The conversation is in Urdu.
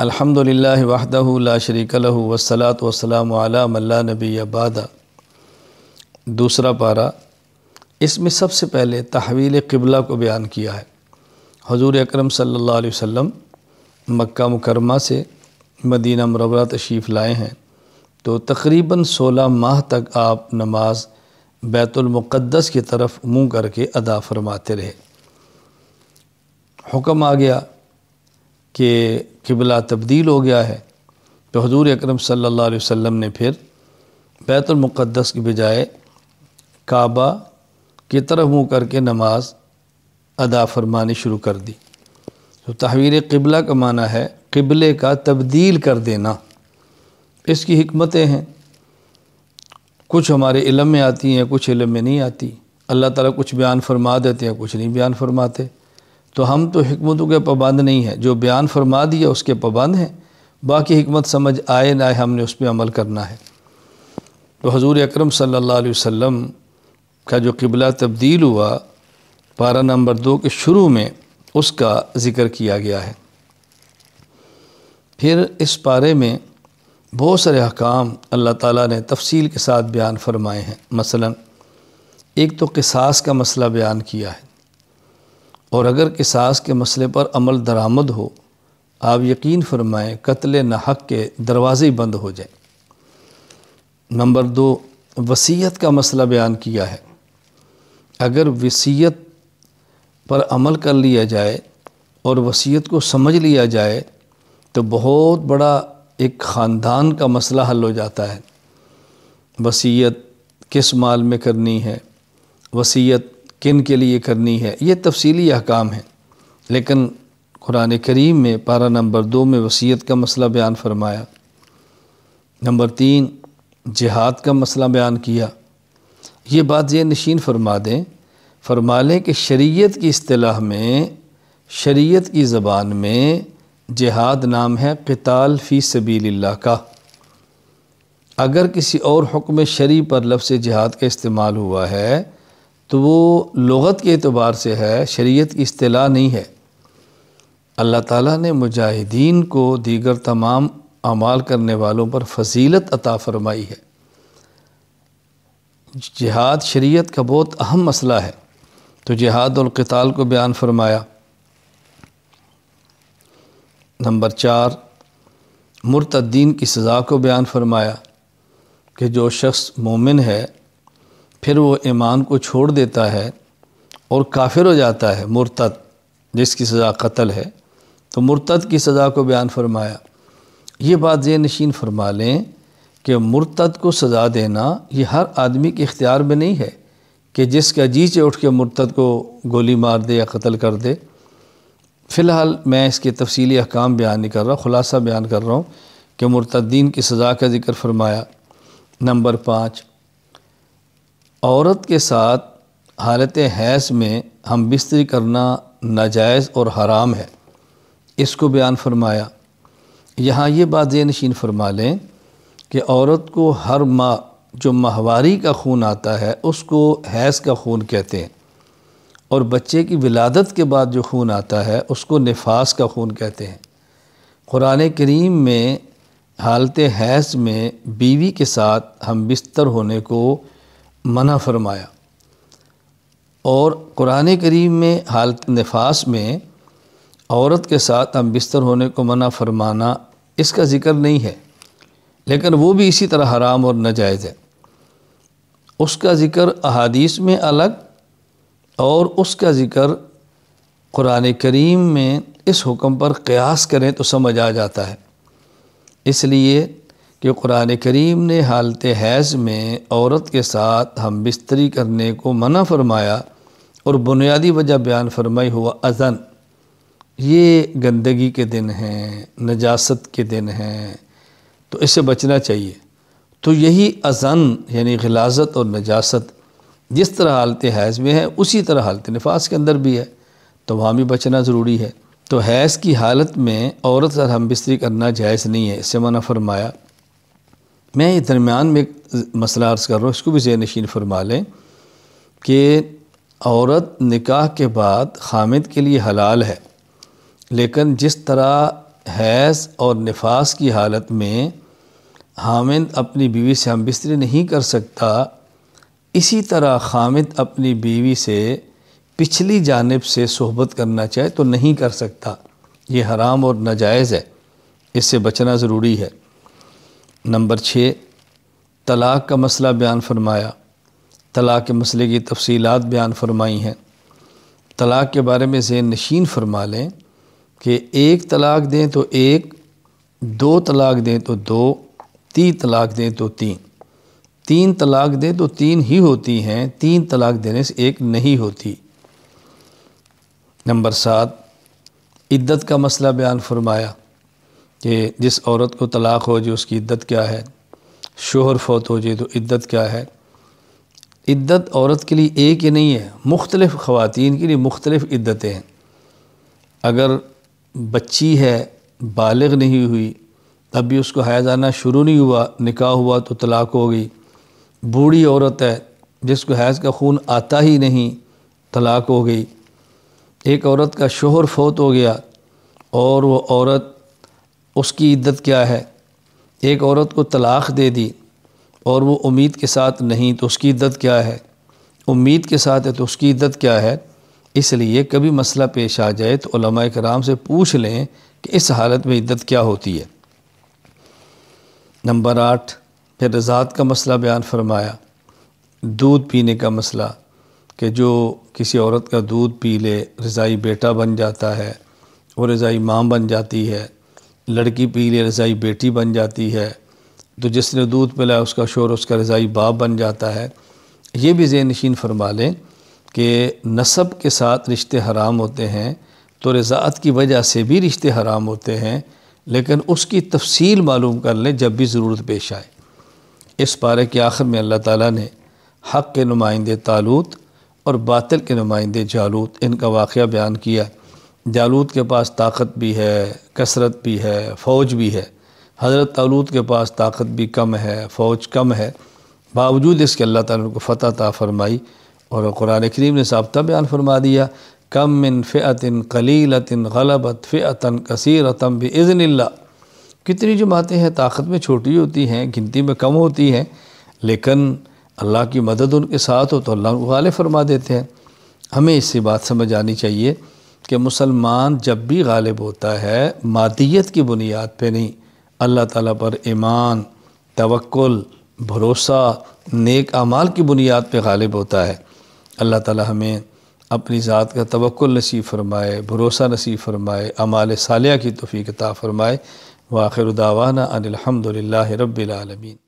الحمدللہ وحدہ لا شریک لہ والصلاۃ والسلام علی من لا نبی بعد۔ دوسرا پارہ، اس میں سب سے پہلے تحویل قبلہ کو بیان کیا ہے۔ حضور اکرم صلی اللہ علیہ وسلم مکہ مکرمہ سے مدینہ منورہ تشریف لائے ہیں، تو تقریباً 16 ماہ تک آپ نماز بیت المقدس کی طرف منہ کر کے ادا فرماتے رہے۔ حکم آ گیا کہ قبلہ تبدیل ہو گیا ہے، تو حضور اکرم صلی اللہ علیہ وسلم نے پھر بیت المقدس کی بجائے کعبہ کی طرف منہ کر کے نماز ادا فرمانی شروع کر دی۔ تو تحویل قبلہ کا معنی ہے قبلے کا تبدیل کر دینا۔ اس کی حکمتیں ہیں، کچھ ہمارے علم میں آتی ہیں، کچھ علم میں نہیں آتی۔ اللہ تعالیٰ کچھ بیان فرما دیتے ہیں، کچھ نہیں بیان فرماتے، تو ہم تو حکمتوں کے پابند نہیں ہیں۔ جو بیان فرما دیا اس کے پابند ہیں، باقی حکمت سمجھ آئے نہ آئے ہم نے اس پہ عمل کرنا ہے۔ تو حضور اکرم صلی اللہ علیہ وسلم کا جو قبلہ تبدیل ہوا، پارہ نمبر 2 کے شروع میں اس کا ذکر کیا گیا ہے۔ پھر اس پارے میں بہت سارے احکام اللہ تعالیٰ نے تفصیل کے ساتھ بیان فرمائے ہیں۔ مثلا ایک تو قصاص کا مسئلہ بیان کیا ہے، اور اگر قصاص کے مسئلے پر عمل درآمد ہو، آپ یقین فرمائیں قتل ناحق کے دروازے بند ہو جائیں۔ نمبر 2، وصیت کا مسئلہ بیان کیا ہے۔ اگر وصیت پر عمل کر لیا جائے اور وصیت کو سمجھ لیا جائے تو بہت بڑا ایک خاندان کا مسئلہ حل ہو جاتا ہے۔ وصیت کس مال میں کرنی ہے، وصیت کن کے لیے کرنی ہے، یہ تفصیلی احکام ہیں، لیکن قرآن کریم میں پارہ نمبر 2 میں وصیت کا مسئلہ بیان فرمایا۔ نمبر 3، جہاد کا مسئلہ بیان کیا۔ یہ بات ذہن نشین فرما دیں، فرما لیں کہ شریعت کی اصطلاح میں، شریعت کی زبان میں جہاد نام ہے قتال فی سبیل اللہ کا۔ اگر کسی اور حکم شرعی پر لفظ جہاد کا استعمال ہوا ہے تو وہ لغت کے اعتبار سے ہے، شریعت کی اصطلاح نہیں ہے۔ اللہ تعالیٰ نے مجاہدین کو دیگر تمام اعمال کرنے والوں پر فضیلت عطا فرمائی ہے۔ جہاد شریعت کا بہت اہم مسئلہ ہے، تو جہاد اور قتال کو بیان فرمایا۔ نمبر 4، مرتدین کی سزا کو بیان فرمایا کہ جو شخص مومن ہے پھر وہ ایمان کو چھوڑ دیتا ہے اور کافر ہو جاتا ہے، مرتد جس کی سزا قتل ہے، تو مرتد کی سزا کو بیان فرمایا۔ یہ بات ذہن نشین فرما لیں کہ مرتد کو سزا دینا یہ ہر آدمی کے اختیار میں نہیں ہے کہ جس کا جی چاہے اٹھ کے مرتد کو گولی مار دے یا قتل کر دے۔ فی الحال میں اس کے تفصیلی احکام بیان نہیں کر رہا، خلاصہ بیان کر رہا ہوں کہ مرتدین کی سزا کا ذکر فرمایا۔ نمبر 5، عورت کے ساتھ حالت حیض میں ہم بستری کرنا ناجائز اور حرام ہے، اس کو بیان فرمایا۔ یہاں یہ بات ذہن نشین فرما لیں کہ عورت کو ہر ماہ جو ماہواری کا خون آتا ہے اس کو حیض کا خون کہتے ہیں، اور بچے کی ولادت کے بعد جو خون آتا ہے اس کو نفاس کا خون کہتے ہیں۔ قرآن کریم میں حالت حیض میں بیوی کے ساتھ ہم بستر ہونے کو منع فرمایا، اور قرآن کریم میں حالت نفاس میں عورت کے ساتھ ہم بستر ہونے کو منع فرمانا اس کا ذکر نہیں ہے، لیکن وہ بھی اسی طرح حرام اور ناجائز ہے۔ اس کا ذکر احادیث میں الگ، اور اس کا ذکر قرآن کریم میں اس حکم پر قیاس کریں تو سمجھ آ جاتا ہے۔ اس لیے کہ قرآن کریم نے حالت حیض میں عورت کے ساتھ ہم بستری کرنے کو منع فرمایا، اور بنیادی وجہ بیان فرمائی ہوا اذن، یہ گندگی کے دن ہیں، نجاست کے دن ہیں، تو اس سے بچنا چاہیے۔ تو یہی اذن یعنی غلاظت اور نجاست جس طرح حالت حیض میں ہے اسی طرح حالت نفاس کے اندر بھی ہے، تو وہاں بھی بچنا ضروری ہے۔ تو حیض کی حالت میں عورت سے ہم بستری کرنا جائز نہیں ہے، اس سے منع فرمایا۔ میں یہ درمیان میں ایک مسئلہ عرض کر رہا ہوں، اس کو بھی ذہن نشین فرما لیں کہ عورت نکاح کے بعد خامد کے لیے حلال ہے، لیکن جس طرح حیض اور نفاس کی حالت میں حامد اپنی بیوی سے ہم بستری نہیں کر سکتا، اسی طرح خامد اپنی بیوی سے پچھلی جانب سے صحبت کرنا چاہے تو نہیں کر سکتا، یہ حرام اور ناجائز ہے، اس سے بچنا ضروری ہے۔ نمبر 6، طلاق کا مسئلہ بیان فرمایا، طلاق کے مسئلے کی تفصیلات بیان فرمائی ہیں۔ طلاق کے بارے میں ذہن نشین فرما لیں کہ 1 طلاق دیں تو 1، 2 طلاق دیں تو 2، 3 طلاق دیں تو 3، 3 طلاق دیں تو 3 ہی ہوتی ہیں، 3 طلاق دینے سے 1 نہیں ہوتی۔ نمبر 7، عدت کا مسئلہ بیان فرمایا کہ جس عورت کو طلاق ہو جائے اس کی عدت کیا ہے، شوہر فوت ہو جائے تو عدت کیا ہے۔ عدت عورت کے لیے ایک ہی نہیں ہے، مختلف خواتین کے لیے مختلف عدتیں ہیں۔ اگر بچی ہے، بالغ نہیں ہوئی، اب بھی اس کو حیض آنا شروع نہیں ہوا، نکاح ہوا تو طلاق ہو گئی۔ بوڑھی عورت ہے جس کو حیض کا خون آتا ہی نہیں، طلاق ہو گئی۔ ایک عورت کا شوہر فوت ہو گیا اور وہ عورت، اس کی عدت کیا ہے۔ ایک عورت کو طلاق دے دی اور وہ امید کے ساتھ نہیں تو اس کی عدت کیا ہے، امید کے ساتھ ہے تو اس کی عدت کیا ہے۔ اس لیے کبھی مسئلہ پیش آ جائے تو علماء کرام سے پوچھ لیں کہ اس حالت میں عدت کیا ہوتی ہے۔ نمبر 8، پھر رضاعت کا مسئلہ بیان فرمایا، دودھ پینے کا مسئلہ کہ جو کسی عورت کا دودھ پی لے رضاعی بیٹا بن جاتا ہے، وہ رضاعی ماں بن جاتی ہے، لڑکی پی لے رضاعی بیٹی بن جاتی ہے، تو جس نے دودھ پلایا اس کا شوہر اس کا رضاعی باپ بن جاتا ہے۔ یہ بھی ذہن نشین فرما لیں کہ نسب کے ساتھ رشتے حرام ہوتے ہیں تو رضاعت کی وجہ سے بھی رشتے حرام ہوتے ہیں، لیکن اس کی تفصیل معلوم کر لیں جب بھی ضرورت پیش آئے۔ اس پارے کے آخر میں اللہ تعالیٰ نے حق کے نمائندے طالوت اور باطل کے نمائندے جالوت، ان کا واقعہ بیان کیا۔ جالوت کے پاس طاقت بھی ہے، کثرت بھی ہے، فوج بھی ہے۔ حضرت طالوت کے پاس طاقت بھی کم ہے، فوج کم ہے، باوجود اس کے اللہ تعالیٰ نے کو فتح عطا فرمائی، اور قرآن کریم نے ضابطہ بیان فرما دیا، کم من فئۃ قلیلۃ غلبت فئۃ کثیرۃ باذن اللہ۔ کتنی جماعتیں ہیں طاقت میں چھوٹی ہوتی ہیں، گنتی میں کم ہوتی ہیں، لیکن اللہ کی مدد ان کے ساتھ ہو تو اللہ ان کو غالب فرما دیتے ہیں۔ ہمیں اس سے بات سمجھ آنی چاہیے کہ مسلمان جب بھی غالب ہوتا ہے مادیت کی بنیاد پہ نہیں، اللہ تعالیٰ پر ایمان، توکل، بھروسہ، نیک اعمال کی بنیاد پہ غالب ہوتا ہے۔ اللہ تعالیٰ ہمیں اپنی ذات کا توکل نصیب فرمائے، بھروسہ نصیب فرمائے، اعمال صالحہ کی توفیق عطا فرمائے۔ وآخر دعوانا ان الحمد للہ رب العالمین۔